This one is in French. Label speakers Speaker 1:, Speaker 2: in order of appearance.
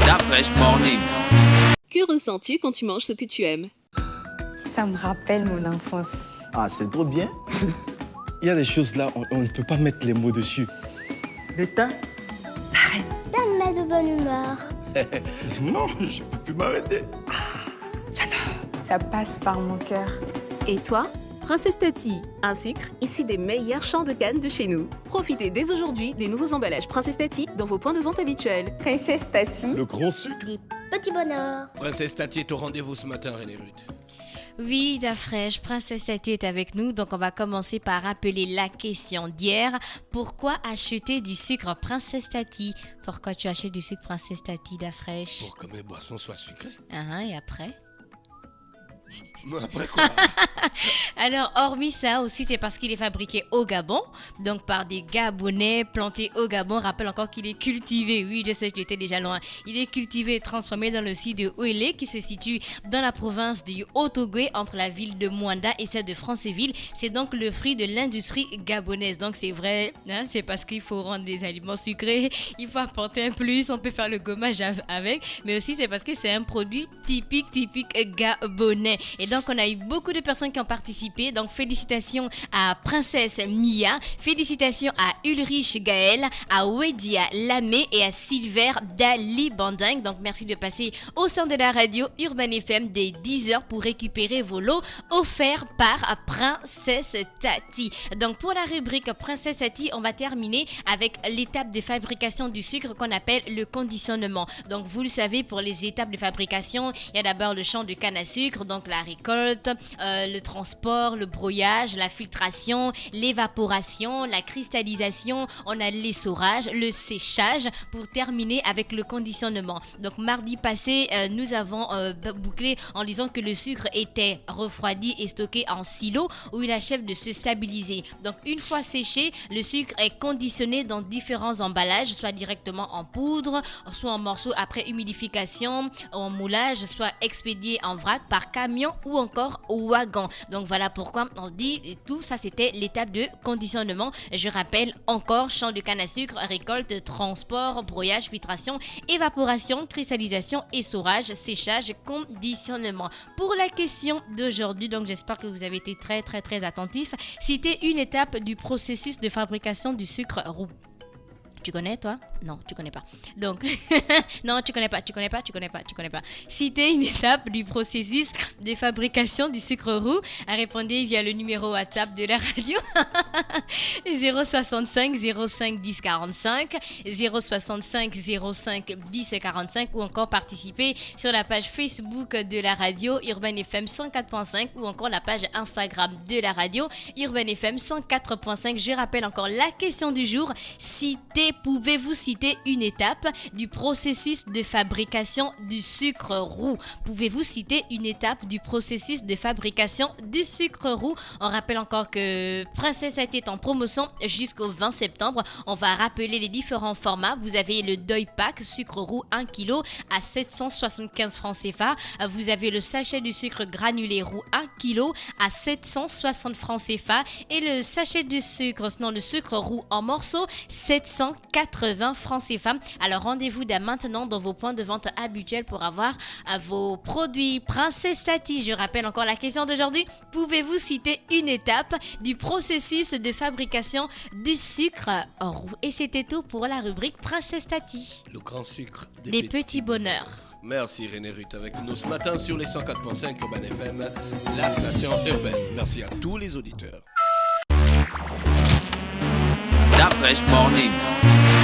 Speaker 1: La Fresh Morning.
Speaker 2: Que ressens-tu quand tu manges ce que tu aimes?
Speaker 3: Ça me rappelle mon enfance.
Speaker 4: Ah, c'est trop bien. Il y a des choses là, on ne peut pas mettre les mots dessus.
Speaker 3: Le temps s'arrête.
Speaker 5: Ça me met de bonne humeur.
Speaker 4: Non, je peux plus m'arrêter.
Speaker 3: Ça passe par mon cœur.
Speaker 2: Et toi? Princesse Tati, un sucre issu des meilleurs champs de canne de chez nous. Profitez dès aujourd'hui des nouveaux emballages Princesse Tati dans vos points de vente habituels.
Speaker 3: Princesse Tati.
Speaker 4: Le grand sucre.
Speaker 5: Des petits bonheurs.
Speaker 6: Princesse Tati est au rendez-vous ce matin, René Ruth.
Speaker 7: Oui, la fraîche, Princesse Tati est avec nous, donc on va commencer par rappeler la question d'hier. Pourquoi acheter du sucre Princesse Tati? Pourquoi tu achètes du sucre Princesse Tati, la fraîche?
Speaker 6: Pour que mes boissons soient sucrées.
Speaker 7: Et après?
Speaker 6: Mais après quoi?
Speaker 7: Alors, hormis ça aussi, c'est parce qu'il est fabriqué au Gabon, donc par des Gabonais plantés au Gabon. Rappelle encore qu'il est cultivé, oui, je sais que j'étais déjà loin. Il est cultivé et transformé dans le site de Ouélé, qui se situe dans la province du Haut-Ogooué, entre la ville de Mwanda et celle de Franceville. C'est donc le fruit de l'industrie gabonaise. Donc, c'est vrai, c'est parce qu'il faut rendre les aliments sucrés, il faut apporter un plus, on peut faire le gommage avec, mais aussi c'est parce que c'est un produit typique gabonais. Et donc, on a eu beaucoup de personnes qui ont participé. Donc, félicitations à Princesse Mia, félicitations à Ulrich Gaël, à Wedia Lamé et à Silver Dali Banding. Donc, merci de passer au sein de la radio Urban FM dès 10h pour récupérer vos lots offerts par Princesse Tati. Donc, pour la rubrique Princesse Tati, on va terminer avec l'étape de fabrication du sucre qu'on appelle le conditionnement. Donc, vous le savez, pour les étapes de fabrication, il y a d'abord le champ de canne à sucre, donc la récolte, le transport, le broyage, la filtration, l'évaporation, la cristallisation, on a l'essorage, le séchage pour terminer avec le conditionnement. Donc mardi passé, nous avons bouclé en disant que le sucre était refroidi et stocké en silo où il achève de se stabiliser. Donc une fois séché, le sucre est conditionné dans différents emballages, soit directement en poudre, soit en morceaux après humidification, en moulage, soit expédié en vrac par camion ou encore wagon. Donc voilà pourquoi on dit tout ça, c'était l'étape de conditionnement. Je rappelle encore: champ de canne à sucre, récolte, transport, broyage, filtration, évaporation, cristallisation, essorage, séchage, conditionnement. Pour la question d'aujourd'hui, donc j'espère que vous avez été très attentifs. Citez une étape du processus de fabrication du sucre roux. Tu connais, toi? Non, tu connais pas. Donc, non, tu connais pas. Citez une étape du processus de fabrication du sucre roux. Répondez via le numéro WhatsApp de la radio 065 05 10 45 065 05 10 45 ou encore participer sur la page Facebook de la radio Urban FM 104.5 ou encore la page Instagram de la radio Urban FM 104.5. Je rappelle encore la question du jour. Pouvez-vous citer une étape du processus de fabrication du sucre roux? Pouvez-vous citer une étape du processus de fabrication du sucre roux? On rappelle encore que Princesse Tati est en promotion jusqu'au 20 septembre. On va rappeler les différents formats. Vous avez le Deuil Pack sucre roux 1 kg à 775 francs CFA. Vous avez le sachet du sucre granulé roux 1 kg à 760 francs CFA. Et le sachet du sucre, le sucre roux en morceaux, 780 francs CFA. Alors rendez-vous dès maintenant dans vos points de vente habituels pour avoir vos produits Princesse Tati. Je rappelle encore la question d'aujourd'hui. Pouvez-vous citer une étape du processus de fabrication du sucre roux? Et c'était tout pour la rubrique Princesse Tati.
Speaker 6: Le grand sucre
Speaker 7: des petits bonheurs.
Speaker 6: Merci René Ruth avec nous ce matin sur les 104.5 Urban FM, la station urbaine. Merci à tous les auditeurs.
Speaker 1: La Fresh Morning.